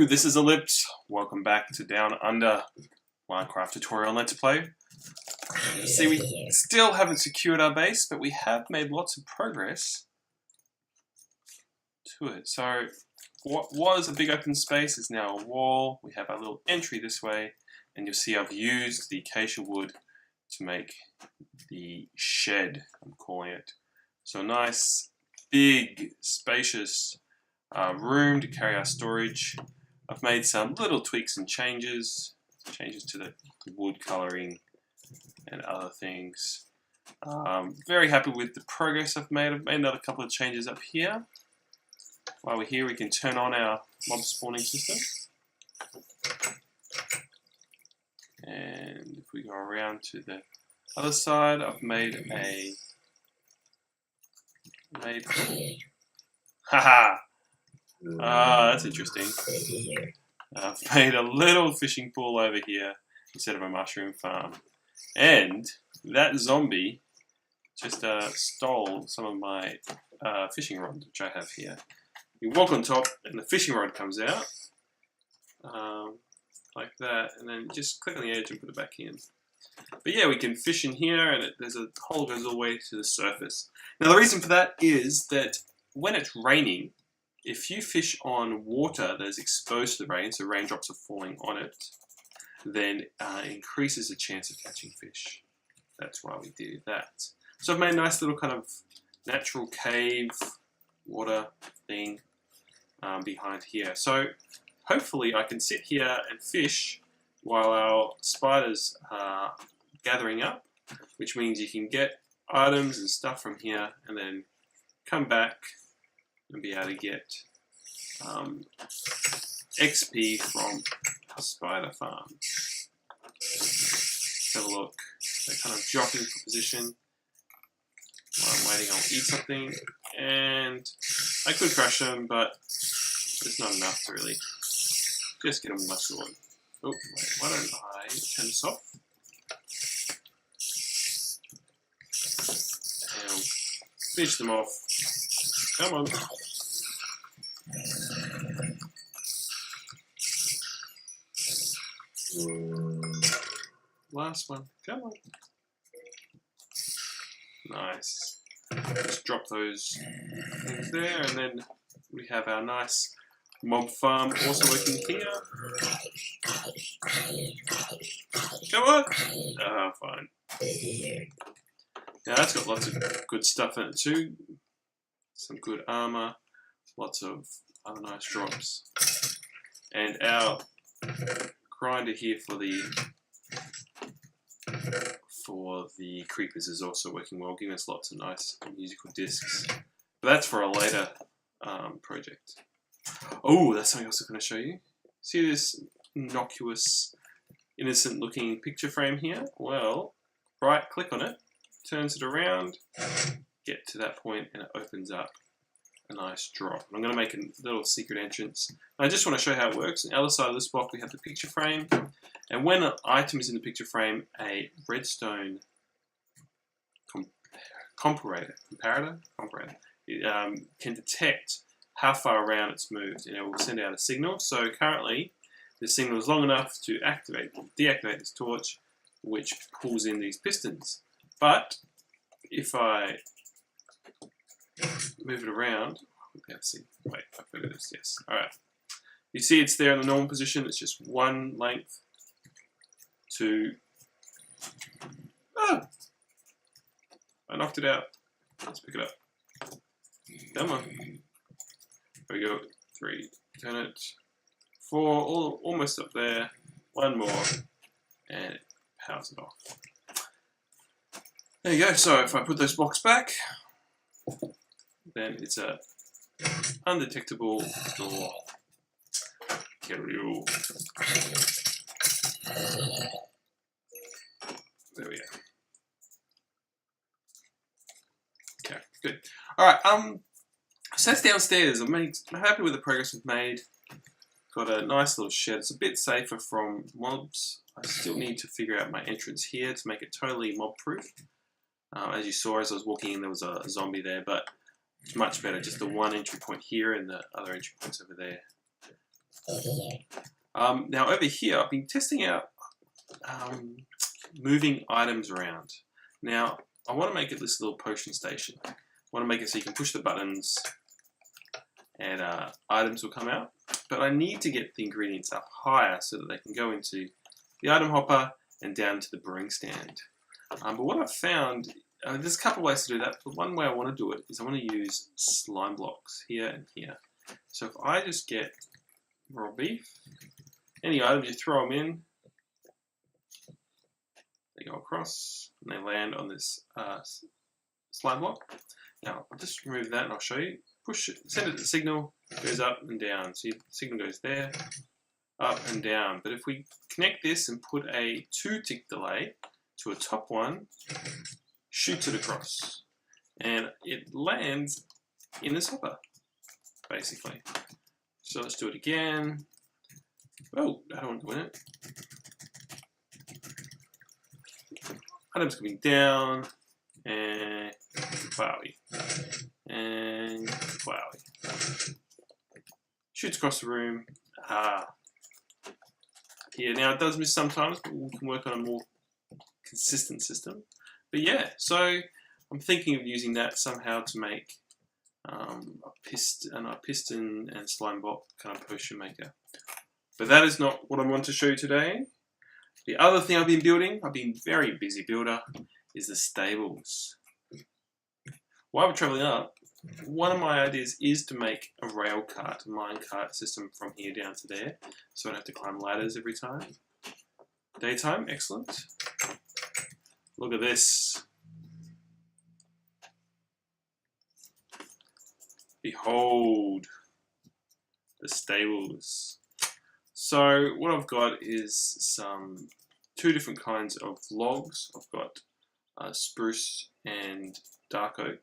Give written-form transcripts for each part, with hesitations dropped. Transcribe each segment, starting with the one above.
Hello, this is Ellipse. Welcome back to Down Under Minecraft tutorial Let's Play. See, we still haven't secured our base, but we have made lots of progress to it. So, what was a big open space is now a wall. We have our little entry this way, and you'll see I've used the acacia wood to make the shed, I'm calling it. So, a nice, big, spacious room to carry our storage. I've made some little tweaks and changes to the wood colouring and other things. Very happy with the progress I've made. I've made another couple of changes up here. While we're here, we can turn on our mob spawning system. And if we go around to the other side, I've made haha! That's interesting. I've made a little fishing pool over here instead of a mushroom farm. And that zombie just stole some of my fishing rods, which I have here. You walk on top and the fishing rod comes out, like that, and then just click on the edge and put it back in. But yeah, we can fish in here, and there's a hole goes all the way to the surface. Now the reason for that is that when it's raining, if you fish on water that is exposed to the rain, so raindrops are falling on it, then it increases the chance of catching fish. That's why we do that. So I've made a nice little kind of natural cave water thing behind here. So hopefully I can sit here and fish while our spiders are gathering up, which means you can get items and stuff from here and then come back and be able to get XP from a spider farm. Let's have a look. They're kind of dropping for position. While I'm waiting, I'll eat something. And I could crush them, but there's not enough to really just get them with my sword. Oh, wait, why don't I turn this off? And finish them off. Come on. Last one. Come on. Nice. Just drop those things there, and then we have our nice mob farm also working here. Come on! Ah, fine. Now that's got lots of good stuff in it too. Some good armor, lots of other nice drops. And our grinder here for the creepers is also working well, giving us lots of nice musical discs. But that's for a later project. Oh, that's something else I'm going to show you. See this innocuous, innocent looking picture frame here? Well, right click on it, turns it around, get to that point, and it opens up a nice drop. I'm going to make a little secret entrance. I just want to show how it works. On the other side of this block we have the picture frame, and when an item is in the picture frame, a redstone comparator can detect how far around it's moved, and it will send out a signal. So currently the signal is long enough to deactivate this torch, which pulls in these pistons. But if I move it around, let's see. Wait, I've got this. Yes. All right. You see, it's there in the normal position. It's just one length to. Oh! I knocked it out. Let's pick it up. Come on. There we go. 3. Turn it. 4. Almost up there. 1 more, and it powers it off. There you go. So if I put those blocks back, then it's a undetectable door. Carry-o. There we go. Okay, good. Alright, so that's downstairs. I'm happy with the progress we've made. Got a nice little shed. It's a bit safer from mobs. I still need to figure out my entrance here to make it totally mob-proof. As you saw as I was walking in, there was a zombie there, but it's much better, just the one entry point here and the other entry points over there. Now over here, I've been testing out moving items around. Now, I want to make it this little potion station. I want to make it so you can push the buttons and items will come out. But I need to get the ingredients up higher so that they can go into the item hopper and down to the brewing stand. But what I've found, there's a couple of ways to do that. But one way I want to do it is I want to use slime blocks here and here. So if I just get raw beef, any items, you throw them in, they go across and they land on this slime block. Now I'll just remove that and I'll show you. Push it, send it the signal, goes up and down. See, the signal goes there, up and down. But if we connect this and put a 2-tick delay to a top one, shoots it across. And it lands in this hopper, basically. So let's do it again. Oh, I don't want to win it. Items coming down, and wowie. And wowie. Shoots across the room. Here, now it does miss sometimes, but we can work on a more consistent system. But yeah, so I'm thinking of using that somehow to make a piston and slime block kind of potion maker. But that is not what I want to show you today. The other thing I've been building, I've been very busy builder, is the stables. While we're traveling up, one of my ideas is to make a rail cart, a mine cart system from here down to there, so I don't have to climb ladders every time. Daytime, excellent. Look at this. Behold the stables. So what I've got is two different kinds of logs. I've got spruce and dark oak.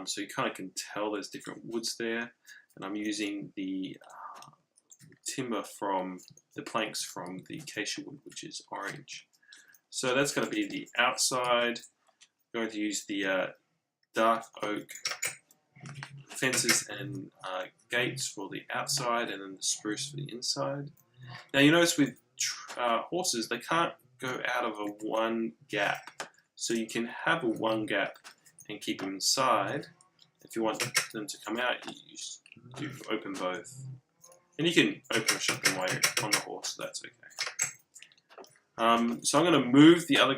So you kind of can tell there's different woods there. And I'm using the timber from the planks from the acacia wood, which is orange. So that's going to be the outside. I'm going to use the dark oak fences and gates for the outside, and then the spruce for the inside. Now you notice with horses, they can't go out of a one gap. So you can have a one gap and keep them inside. If you want them to come out, you open both. And you can open or shut them while you're on the horse, so that's okay. So I'm going to move the other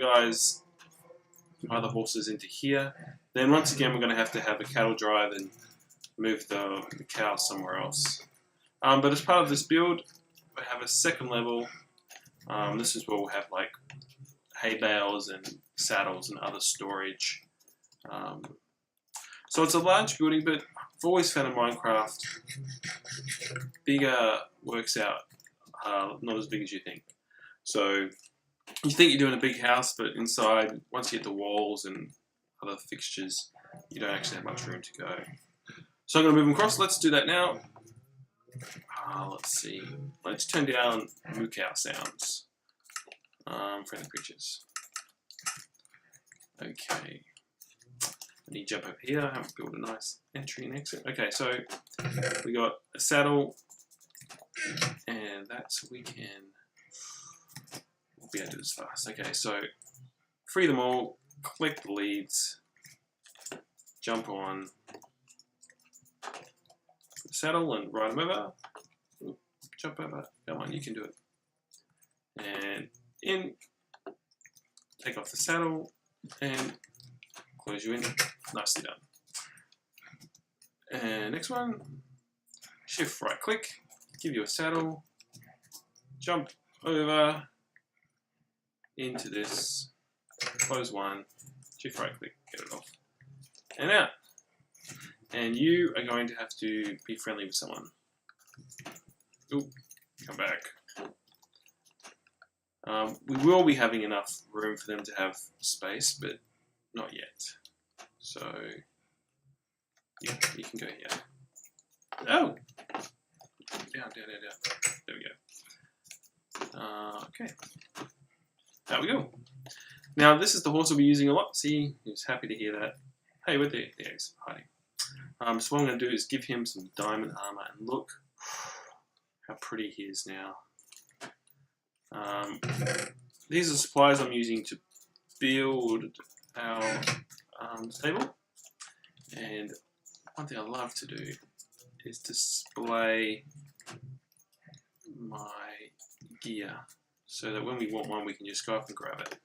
horses into here. Then once again, we're going to have a cattle drive and move the cows somewhere else. But as part of this build, we have a second level. This is where we'll have like hay bales and saddles and other storage. So it's a large building, but I've always found in Minecraft, bigger works out not as big as you think. So you think you're doing a big house, but inside, once you hit the walls and other fixtures, you don't actually have much room to go. So I'm going to move them across. Let's do that now. Let's see. Let's turn down moo cow sounds. Friendly creatures. Okay. I need to jump over here. I haven't built a nice entry and exit. Okay, so we got a saddle, and that's we can. We'll be able to do this fast. Okay, so free them all. Collect the leads. Jump on the saddle and ride them over. Ooh, jump over. Come on, you can do it. And in. Take off the saddle and close you in. Nicely done. And next one. Shift right click. Give you a saddle. Jump over into this. Close one. Shift right click. Get it off. And out. And you are going to have to be friendly with someone. Ooh, come back. We will be having enough room for them to have space, but not yet. So, yeah, you can go here. Oh! Down. There we go. Okay. There we go. Now, this is the horse we'll be using a lot. See, he's happy to hear that. Hey, where the he's hiding. So what I'm going to do is give him some diamond armor, and look how pretty he is now. These are supplies I'm using to build our stable. And one thing I love to do is display my gear so that when we want one we can just go up and grab it.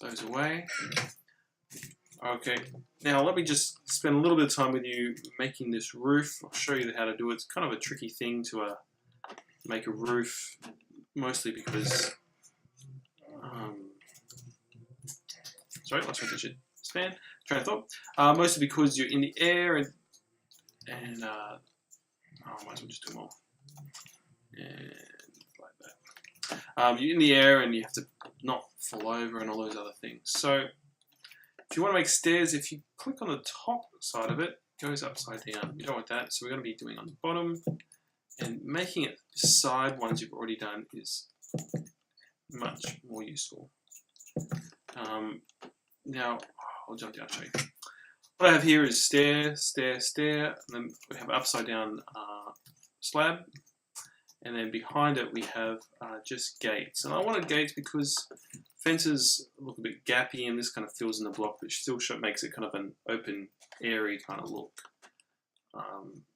Those away. Okay, now let me just spend a little bit of time with you making this roof. I'll show you how to do it. It's kind of a tricky thing to make a roof, mostly because sorry, lost my digit span. Train of thought. Mostly because you're in the air and oh, I might as well just do more. And like that. You're in the air and you have to not fall over and all those other things. So if you want to make stairs, if you click on the top side of it, it goes upside down. You don't want that, so we're going to be doing on the bottom. And making it side ones you've already done is much more useful. Now, I'll jump down and show you. What I have here is stair, stair, stair, and then we have an upside down slab. And then behind it we have just gates. And I wanted gates because fences look a bit gappy and this kind of fills in the block, but still makes it kind of an open, airy kind of look.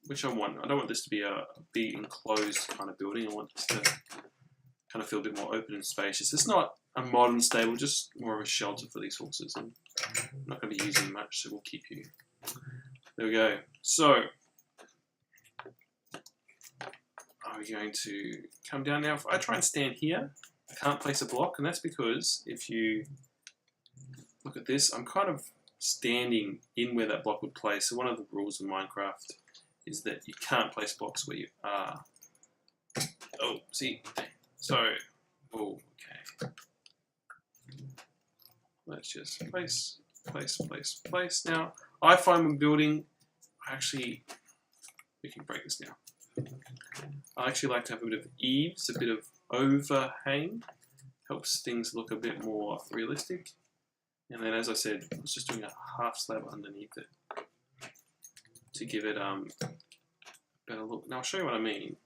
Which I want. I don't want this to be a big enclosed kind of building. I want this to kind of feel a bit more open and spacious. It's not a modern stable, just more of a shelter for these horses. And I'm not going to be using much, so we'll keep you. There we go. So, are we going to come down now? If I try and stand here, I can't place a block, and that's because if you look at this, I'm kind of standing in where that block would place. So one of the rules of Minecraft is that you can't place blocks where you are. Oh, see? So, oh, okay. Let's just place, place, place, place. Now, I find when building, we can break this now. I actually like to have a bit of eaves, a bit of overhang. Helps things look a bit more realistic. And then, as I said, I was just doing a half slab underneath it to give it a better look. Now I'll show you what I mean.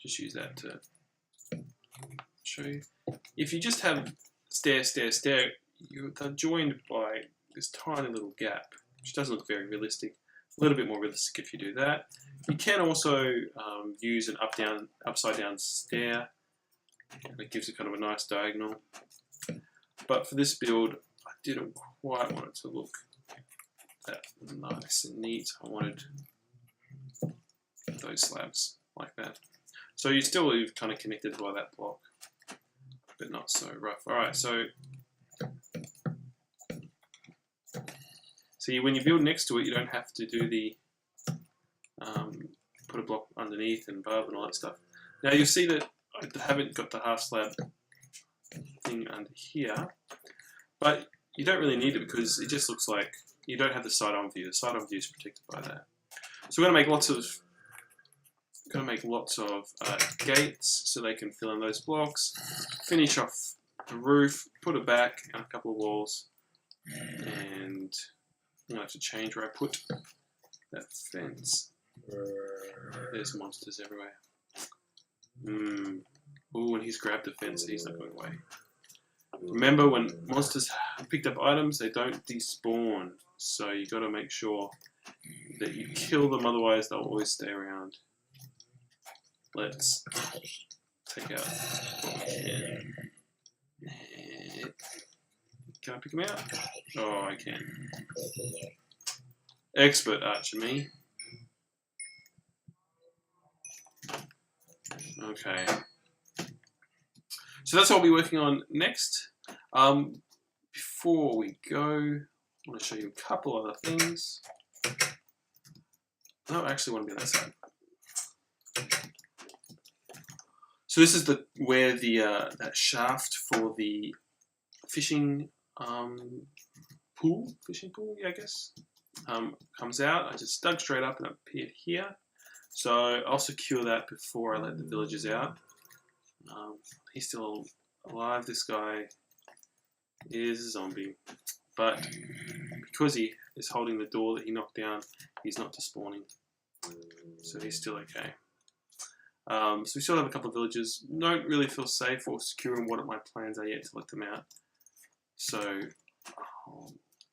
Just use that to show you. If you just have stair, stair, stair, they're joined by this tiny little gap, which doesn't look very realistic. A little bit more realistic if you do that. You can also use an upside down stair, and it gives it kind of a nice diagonal. But for this build, I didn't quite want it to look that nice and neat. I wanted those slabs like that. So you still leave kind of connected by that block, but not so rough. Alright, so when you build next to it, you don't have to do the put a block underneath and above and all that stuff. Now you'll see that I haven't got the half slab thing under here, but you don't really need it because it just looks like you don't have the side-on view. The side-on view is protected by that. So we're going to make lots of gates so they can fill in those blocks. Finish off the roof, put it back, and a couple of walls, and I'm going to have to change where I put that fence. There's monsters everywhere. Oh, and he's grabbed the fence, so he's not going away. Remember, when monsters picked up items, they don't despawn. So you got to make sure that you kill them, otherwise they'll always stay around. Let's take out what we can. Can I pick him out? Oh, I can. Expert archer me. Okay. So that's what we'll be working on next. Before we go, I want to show you a couple other things. No, I actually want to be on that side. So this is where that shaft for the fishing pool, yeah, I guess, comes out. I just dug straight up and it appeared here. So I'll secure that before I let the villagers out. He's still alive. This guy is a zombie, but because he is holding the door that he knocked down, he's not despawning. So he's still okay. So we still have a couple of villages. Don't really feel safe or secure in what my plans are yet to let them out. So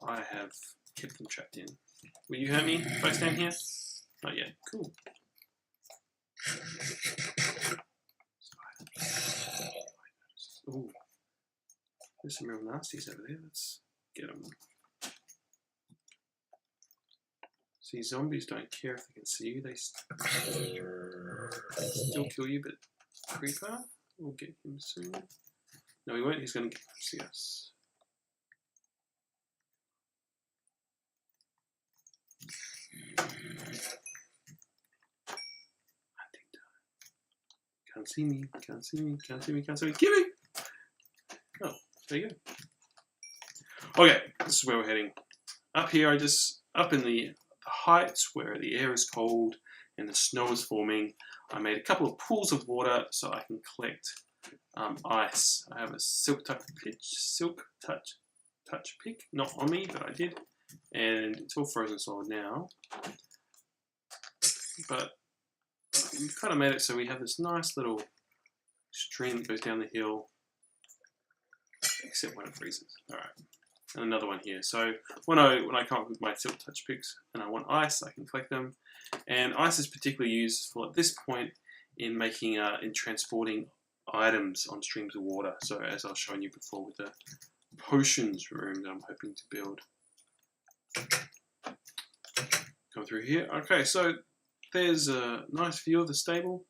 I have kept them trapped in. Will you hurt me if I stand here? Not yet. Cool. Ooh. There's some real nasties over there. Let's get them. See, zombies don't care if they can see you. They still kill you, but Creeper, we'll get him soon. No, he won't. He's going to see us. Can't see me, can't see me, can't see me, can't see me. Give me! Oh, there you go. Okay, this is where we're heading. Up here, up in the heights where the air is cold and the snow is forming, I made a couple of pools of water so I can collect ice. I have a silk touch pick, not on me, but I did. And it's all frozen solid now. But we've kind of made it so we have this nice little stream that goes down the hill, except when it freezes. All right, and another one here. So when I come up with my silk touch picks and I want ice, I can collect them. And ice is particularly useful at this point in making in transporting items on streams of water. So as I was showing you before with the potions room that I'm hoping to build. Come through here. Okay, so there's a nice view of the stable.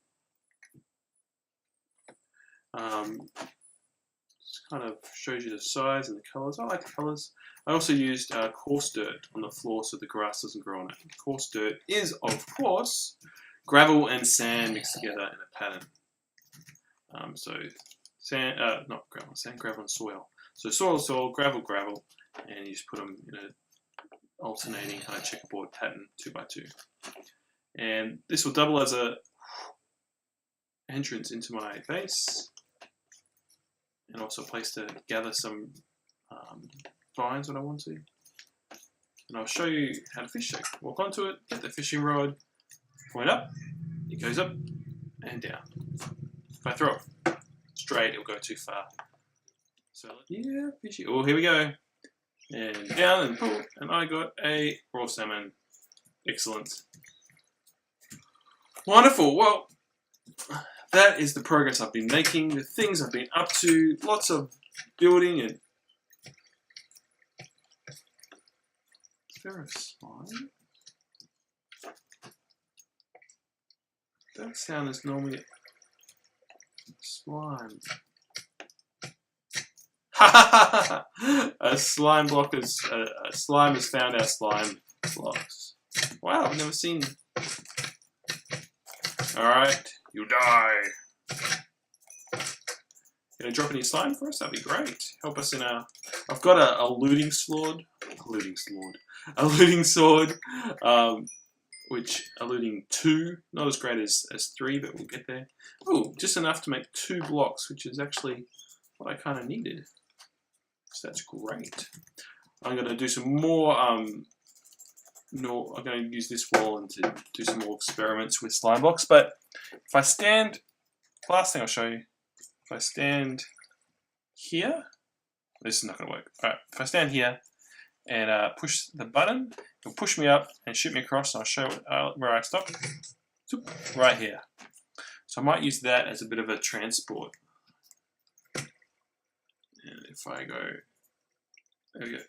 Just kind of shows you the size and the colours. I like the colours. I also used coarse dirt on the floor so the grass doesn't grow on it. Coarse dirt is, of course, gravel and sand mixed together in a pattern. So sand, not gravel, sand, gravel, and soil. So soil, gravel, and you just put them in a alternating kind of checkerboard pattern, 2x2. And this will double as a entrance into my base, and also a place to gather some vines when I want to. And I'll show you how to fish. So walk onto it, get the fishing rod, point up, it goes up and down. If I throw it straight, it'll go too far. So yeah, fishy. Oh, here we go. And down and pull, and I got a raw salmon. Excellent. Wonderful. Well, that is the progress I've been making, the things I've been up to, lots of building and... Is there a slime? That sound is normally slime. A slime block is... a slime has found our slime blocks. Wow, I've never seen... Alright, you die. Gonna drop any slime for us? That'd be great. Help us in our... I've got a looting sword. A looting sword. Which a looting 2. Not as great as 3, but we'll get there. Oh, just enough to make 2 blocks, which is actually what I kind of needed. So that's great. I'm gonna do some more... No, I'm going to use this wall and to do some more experiments with slime blocks. But if I stand, last thing I'll show you, if I stand here, this is not going to work. All right, if I stand here and push the button, it'll push me up and shoot me across. And I'll show where I stop, right here. So I might use that as a bit of a transport. And if I go, there we go,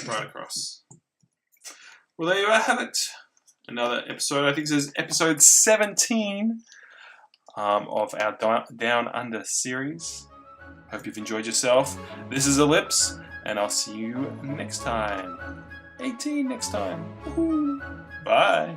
right across. Well, there you have it. Another episode. I think this is episode 17 of our Down Under series. Hope you've enjoyed yourself. This is Ellipse, and I'll see you next time. 18 next time. Woohoo! Bye.